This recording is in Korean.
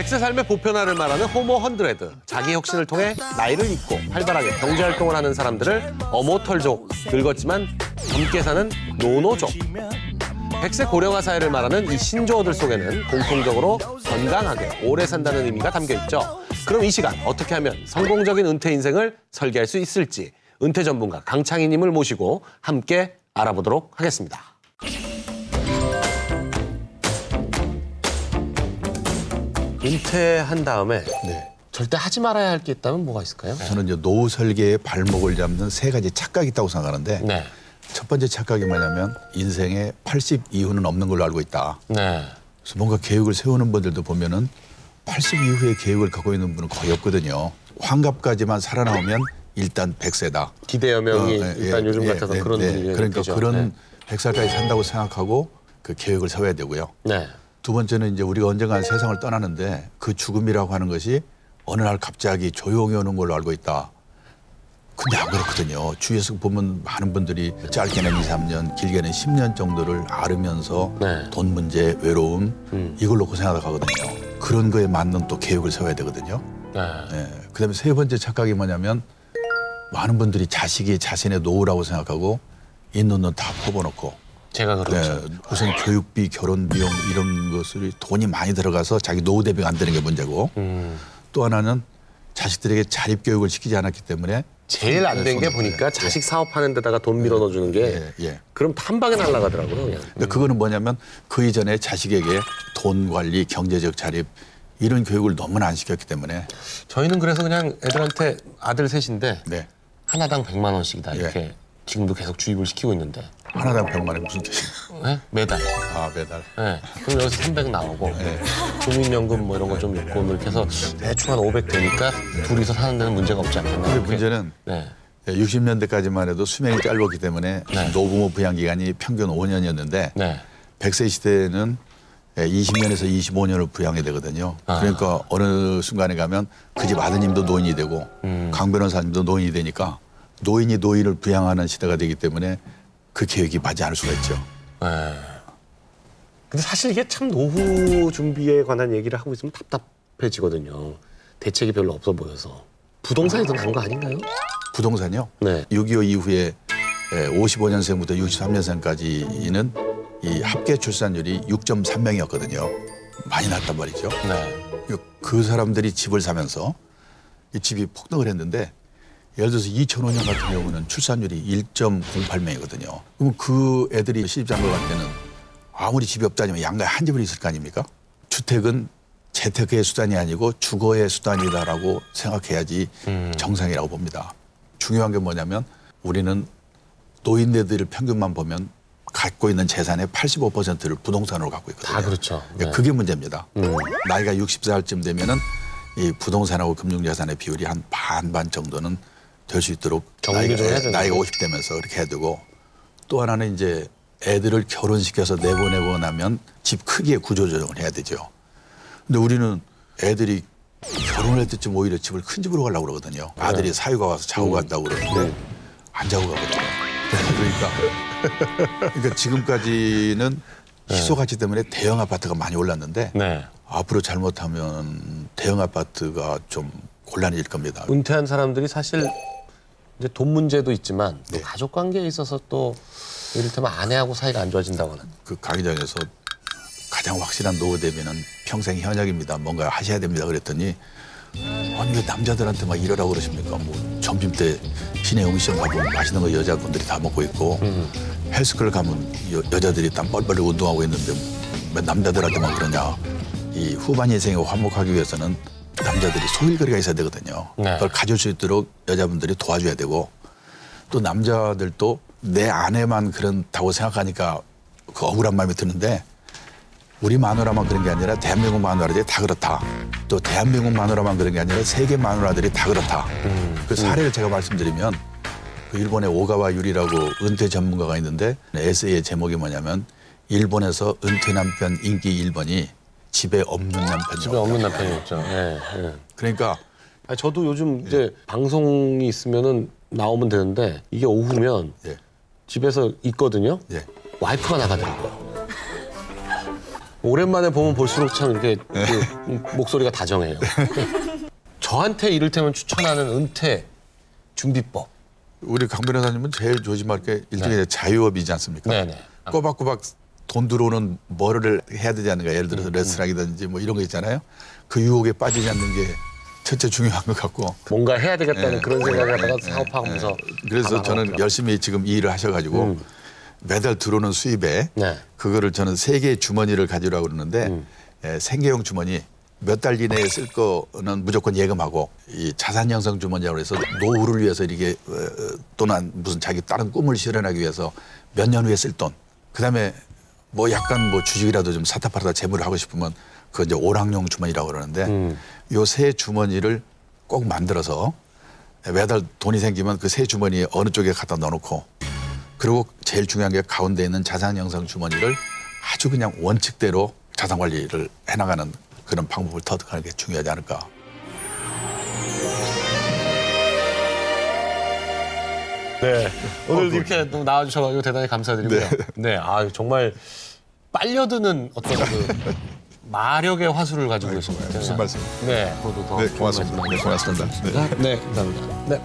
100세 삶의 보편화를 말하는 호모 헌드레드. 자기 혁신을 통해 나이를 잊고 활발하게 경제활동을 하는 사람들을 어모털족, 늙었지만 젊게 사는 노노족. 100세 고령화 사회를 말하는 이 신조어들 속에는 공통적으로 건강하게 오래 산다는 의미가 담겨 있죠. 그럼 이 시간 어떻게 하면 성공적인 은퇴 인생을 설계할 수 있을지 은퇴 전문가 강창희님을 모시고 함께 알아보도록 하겠습니다. 은퇴한 다음에 절대 하지 말아야 할 게 있다면 뭐가 있을까요? 저는 이제 노후 설계의 발목을 잡는 세 가지 착각이 있다고 생각하는데 첫 번째 착각이 뭐냐면 인생에 80 이후는 없는 걸로 알고 있다. 그래서 뭔가 계획을 세우는 분들도 보면은 80 이후에 계획을 갖고 있는 분은 거의 없거든요. 환갑까지만 살아나오면 일단 100세다. 기대 여명이 일단 요즘 같아서 그런 분이 그러니까 되죠. 그런 100살까지 산다고 생각하고 그 계획을 세워야 되고요. 두 번째는 이제 우리가 언젠가 세상을 떠나는데 그 죽음이라고 하는 것이 어느 날 갑자기 조용히 오는 걸로 알고 있다. 근데 안 그렇거든요. 주위에서 보면 많은 분들이 짧게는 2, 3년, 길게는 10년 정도를 앓으면서 돈 문제, 외로움 이걸로 고생하다 가거든요. 그런 거에 맞는 또 계획을 세워야 되거든요. 그다음에 세 번째 착각이 뭐냐면 많은 분들이 자식이 자신의 노후라고 생각하고 있는 돈 다 퍼부어놓고 제가 그렇죠. 우선 교육비, 결혼 비용 이런 것을 돈이 많이 들어가서 자기 노후 대비가 안 되는 게 문제고 또 하나는 자식들에게 자립교육을 시키지 않았기 때문에 제일 안 된 게 보니까 자식 사업하는 데다가 돈 밀어 넣어주는 게 그럼 한 방에 날아가더라고요. 그냥. 근데 그거는 뭐냐면 그 이전에 자식에게 돈 관리, 경제적 자립 이런 교육을 너무나 안 시켰기 때문에 저희는 그래서 그냥 애들한테 아들 셋인데 하나당 100만 원씩이다 이렇게 지금도 계속 주입을 시키고 있는데 하나당 100만 원 무슨 뜻이에요? 네? 매달. 아 매달. 그럼 여기서 300 나오고 국민연금 뭐 이런 거 좀 있고 이렇게 해서 대충 한 500 되니까 둘이서 사는 데는 문제가 없지 않겠나. 근데 문제는 60년대까지만 해도 수명이 짧았기 때문에 노부모 부양 기간이 평균 5년이었는데 100세 시대에는 20년에서 25년을 부양해야 되거든요. 그러니까 어느 순간에 가면 그 집 아드님도 노인이 되고 강 변호사님도 노인이 되니까 노인이 노인을 부양하는 시대가 되기 때문에 그 계획이 맞지 않을 수가 있죠. 근데 사실 이게 참 노후 준비에 관한 얘기를 하고 있으면 답답해지거든요. 대책이 별로 없어 보여서. 부동산이 더 나은 거 아닌가요? 부동산이요? 6.25 이후에 55년생부터 63년생까지는 이 합계 출산율이 6.3명이었거든요. 많이 낮단 말이죠. 그 사람들이 집을 사면서 이 집이 폭등을 했는데 예를 들어서 2005년 같은 경우는 출산율이 1.08명이거든요. 그럼 그 애들이 시집장가 갈 때는 아무리 집이 없다지만 양가에 한 집은 있을 거 아닙니까? 주택은 재테크의 수단이 아니고 주거의 수단이다라고 생각해야지 정상이라고 봅니다. 중요한 게 뭐냐면 우리는 노인네들 평균만 보면 갖고 있는 재산의 85%를 부동산으로 갖고 있거든요. 다 그렇죠. 그게 문제입니다. 나이가 60살쯤 되면은 이 부동산하고 금융자산의 비율이 한 반반 정도는 될 수 있도록 나이가 50 되면서 그렇게 해야 되고 또 하나는 이제 애들을 결혼시켜서 내보내고 나면 집 크기의 구조조정을 해야 되죠. 근데 우리는 애들이 결혼할 때쯤 오히려 집을 큰 집으로 가려고 그러거든요. 아들이 사유가 와서 자고 간다고 그러는데 안 자고 가거든요. 그러니까 지금까지는 희소 가치 때문에 대형 아파트가 많이 올랐는데 앞으로 잘못하면 대형 아파트가 좀 곤란해질 겁니다. 은퇴한 사람들이 사실 이제 돈 문제도 있지만 또 가족 관계에 있어서 또 이를테면 아내하고 사이가 안 좋아진다거나. 그 강의장에서 가장 확실한 노후 대비는 평생 현역입니다. 뭔가 하셔야 됩니다. 그랬더니 아니 왜 남자들한테 막 이러라고 그러십니까? 뭐 점심 때 시내 음식점 가보면 맛있는 거 여자분들이 다 먹고 있고 헬스클럽 가면 여자들이 땀 뻘뻘 운동하고 있는데 왜 남자들한테만 그러냐. 이 후반 인생에 화목하기 위해서는 남자들이 소일거리가 있어야 되거든요. 그걸 가질 수 있도록 여자분들이 도와줘야 되고 또 남자들도 내 아내만 그렇다고 생각하니까 그 억울한 마음이 드는데 우리 마누라만 그런 게 아니라 대한민국 마누라들이 다 그렇다. 또 대한민국 마누라만 그런 게 아니라 세계 마누라들이 다 그렇다. 그 사례를 제가 말씀드리면 그 일본의 오가와 유리라고 은퇴 전문가가 있는데 에세이의 제목이 뭐냐면 일본에서 은퇴 남편 인기 1번이 집에 없는 남편이었다. 집에 없는 남편이었죠. 그러니까 저도 요즘 이제 방송이 있으면은 나오면 되는데 이게 오후면 집에서 있거든요. 와이프가 나가더라고요. 오랜만에 보면 볼수록 참 이렇게 그 목소리가 다정해요. 저한테 이를테면 추천하는 은퇴 준비법. 우리 강 변호사님은 제일 조심할 게 일종의 자유업이지 않습니까? 네네. 꼬박꼬박 돈 들어오는 뭐를 해야 되지 않는가. 예를 들어서 레스토랑이든지 뭐 이런 거 있잖아요. 그 유혹에 빠지지 않는 게 첫째 중요한 것 같고. 뭔가 해야 되겠다는 그런 생각을 하다가 사업하면서. 그래서 저는 열심히 지금 이 일을 하셔가지고 매달 들어오는 수입에 네. 그거를 저는 세 개의 주머니를 가지라고 그러는데 생계형 주머니 몇 달 이내에 쓸 거는 무조건 예금하고 이 자산 형성 주머니라고 해서 노후를 위해서 이렇게 또는 무슨 자기 다른 꿈을 실현하기 위해서 몇 년 후에 쓸 돈. 그다음에 뭐 약간 뭐 주식이라도 좀 사다 팔아다 재물을 하고 싶으면 그 이제 오락용 주머니라고 그러는데 요 세 주머니를 꼭 만들어서 매달 돈이 생기면 그 세 주머니에 어느 쪽에 갖다 넣어놓고 그리고 제일 중요한 게 가운데 있는 자산 형성 주머니를 아주 그냥 원칙대로 자산 관리를 해나가는 그런 방법을 터득하는 게 중요하지 않을까. 네. 오늘 이렇게 또 나와주셔가지고 대단히 감사드리고요. 네. 아 정말 빨려드는 어떤 그 마력의 화술을 가지고 계신 것 같아요. 무슨 말씀? 네. 앞으로도 더 네, 좋은 고맙습니다. 말씀 네, 고맙습니다. 네. 네, 감사합니다. 네.